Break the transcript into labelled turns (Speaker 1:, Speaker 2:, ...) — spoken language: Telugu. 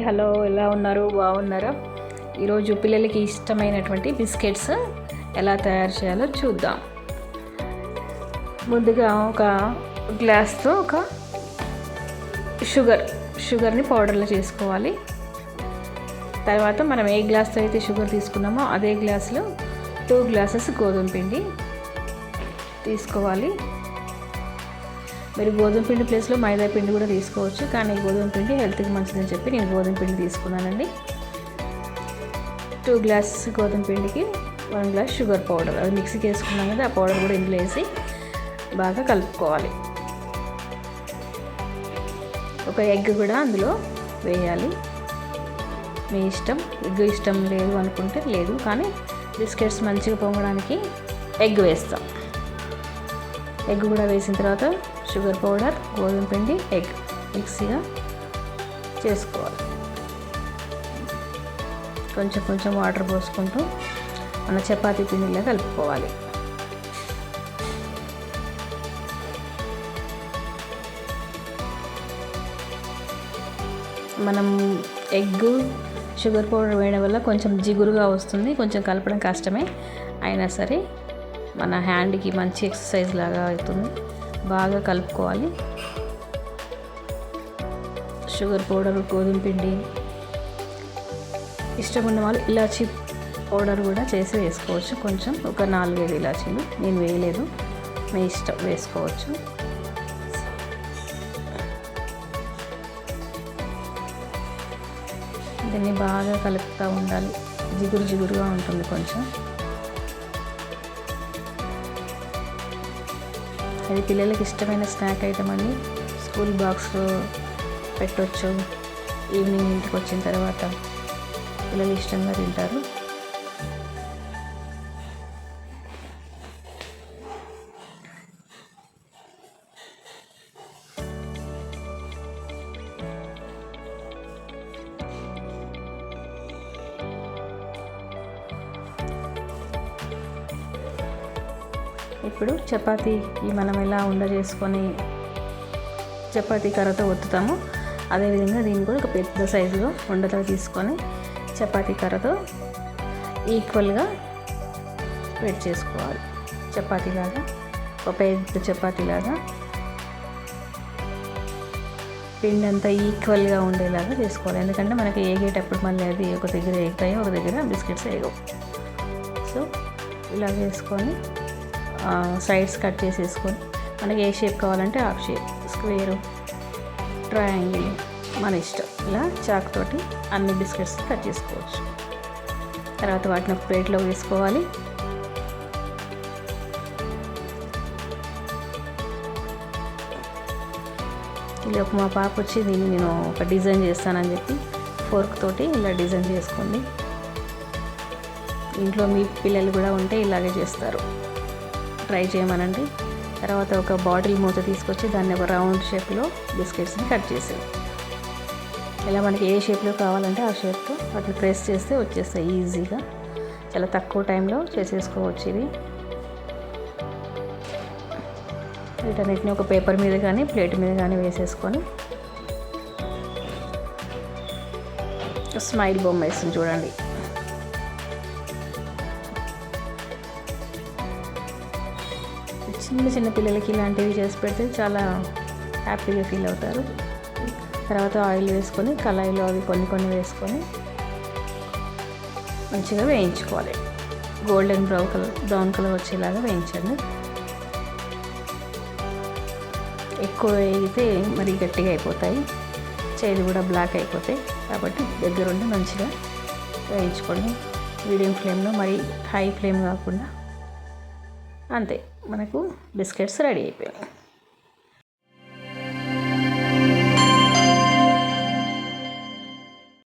Speaker 1: హలో, ఎలా ఉన్నారు? బాగున్నారా? ఈరోజు పిల్లలకి ఇష్టమైనటువంటి బిస్కెట్స్ ఎలా తయారు చేయాలో చూద్దాం. ముందుగా ఒక గ్లాస్తో ఒక షుగర్ని పౌడర్లో చేసుకోవాలి. తర్వాత మనం ఏ గ్లాస్తో అయితే షుగర్ తీసుకున్నామో అదే గ్లాసులో 2 గ్లాసెస్ గోధుమ పిండి తీసుకోవాలి. మీరు గోధుమ పిండి ప్లేస్లో మైదా పిండి కూడా తీసుకోవచ్చు, కానీ గోధుమ పిండి హెల్త్కి మంచిదని చెప్పి నేను గోధుమ పిండి తీసుకున్నానండి. 2 గ్లాసెస్ గోధుమ పిండికి 1 గ్లాస్ షుగర్ పౌడర్, అది మిక్సీకి వేసుకున్నాం కదా, ఆ పౌడర్ కూడా ఇందులో వేసి బాగా కలుపుకోవాలి. ఒక ఎగ్ కూడా అందులో వేయాలి. మీ ఇష్టం, ఎగ్ ఇష్టం లేదు అనుకుంటే లేదు, కానీ బిస్కెట్స్ మంచిగా పొంగడానికి ఎగ్ వేస్తాం. ఎగ్ కూడా వేసిన తర్వాత షుగర్ పౌడర్, గోధుమ పిండి, ఎగ్ మిక్సీగా చేసుకోవాలి. కొంచెం కొంచెం వాటర్ పోసుకుంటూ మన చపాతీ పిండిలా కలుపుకోవాలి. మనం ఎగ్ షుగర్ పౌడర్ వేయడం వల్ల కొంచెం జిగురుగా వస్తుంది, కొంచెం కలపడం కష్టమే, అయినా సరే మన హ్యాండ్కి మంచి ఎక్సర్సైజ్ లాగా అవుతుంది. బాగా కలుపుకోవాలి. షుగర్ పౌడర్, గోధుమ పిండి, ఇష్టం ఉన్న వాళ్ళు ఇలాచీ పౌడర్ కూడా చేసి వేసుకోవచ్చు. కొంచెం ఒక 4-5 ఇలాచీలు, నేను వేయలేదు, మీ ఇష్టం వేసుకోవచ్చు. దీన్ని బాగా కలుపుతూ ఉండాలి. జిగురుగా ఉంటుంది కొంచెం. అది పిల్లలకి ఇష్టమైన స్నాక్ ఐటమ్ అండి. స్కూల్ బాక్స్లో పెట్టవచ్చు. ఈవినింగ్ ఇంటికి వచ్చిన తర్వాత పిల్లలు ఇష్టంగా తింటారు. ఇప్పుడు చపాతీకి మనం ఎలా ఉండ చేసుకొని చపాతీ కర్రతో ఒత్తుతామో అదేవిధంగా దీన్ని కూడా ఒక పెద్ద సైజులో ఉండతో తీసుకొని చపాతీ కర్రతో ఈక్వల్గా వెట్ చేసుకోవాలి. చపాతీలాగా, ఒక పెద్ద చపాతీలాగా పిండి అంతా ఈక్వల్గా ఉండేలాగా చేసుకోవాలి. ఎందుకంటే మనకి ఏగేటప్పుడు మళ్ళీ అది ఒక దగ్గర ఏగుతాయి, ఒక దగ్గర బిస్కెట్స్ ఏగవు. సో ఇలా చేసుకొని సైడ్స్ కట్ చేసేసుకొని మనకి ఏ షేప్ కావాలంటే ఆ షేప్, స్క్వేరు, ట్రయాంగిల్ మన ఇష్టం. ఇలా చాక్ తోటి అన్ని బిస్కెట్స్ కట్ చేసుకోవచ్చు. తర్వాత వాటిని ఒక ప్లేట్లో వేసుకోవాలి. ఇలా మా పాప వచ్చి దీన్ని నేను ఒక డిజైన్ చేస్తానని చెప్పి ఫోర్క్ తోటి ఇలా డిజైన్ చేసుకోండి. ఇంట్లో మీ పిల్లలు కూడా ఉంటే ఇలాగే చేస్తారు, ట్రై చేయమనండి. తర్వాత ఒక బాటిల్ మూత తీసుకొచ్చి దాన్ని ఒక రౌండ్ షేప్లో బిస్కెట్స్ని కట్ చేసాం. ఇలా మనకి ఏ షేప్లో కావాలంటే ఆ షేప్తో వాటిని ప్రెస్ చేస్తే వచ్చేస్తాయి ఈజీగా. చాలా తక్కువ టైంలో చేసేసుకోవచ్చు ఇది. వీటన్నిటిని ఒక పేపర్ మీద కానీ ప్లేట్ మీద కానీ వేసేసుకొని స్మైల్ బొమ్మ వేస్తుంది చూడండి. చిన్న పిల్లలకి ఇలాంటివి చేసి పెడితే చాలా హ్యాపీగా ఫీల్ అవుతారు. తర్వాత ఆయిల్ వేసుకొని కళాయిలో అవి కొన్ని వేసుకొని మంచిగా వేయించుకోవాలి. గోల్డెన్ బ్రౌన్ కలర్ వచ్చేలాగా వేయించండి. ఎక్కువ వేగితే మరి గట్టిగా అయిపోతాయి, చేదు కూడా బ్లాక్ అయిపోతాయి. కాబట్టి దగ్గరుండి మంచిగా వేయించుకోండి. మీడియం ఫ్లేమ్లో, మరి హై ఫ్లేమ్ కాకుండా. అంతే, మనకు బిస్కెట్స్ రెడీ అయిపోయాయి.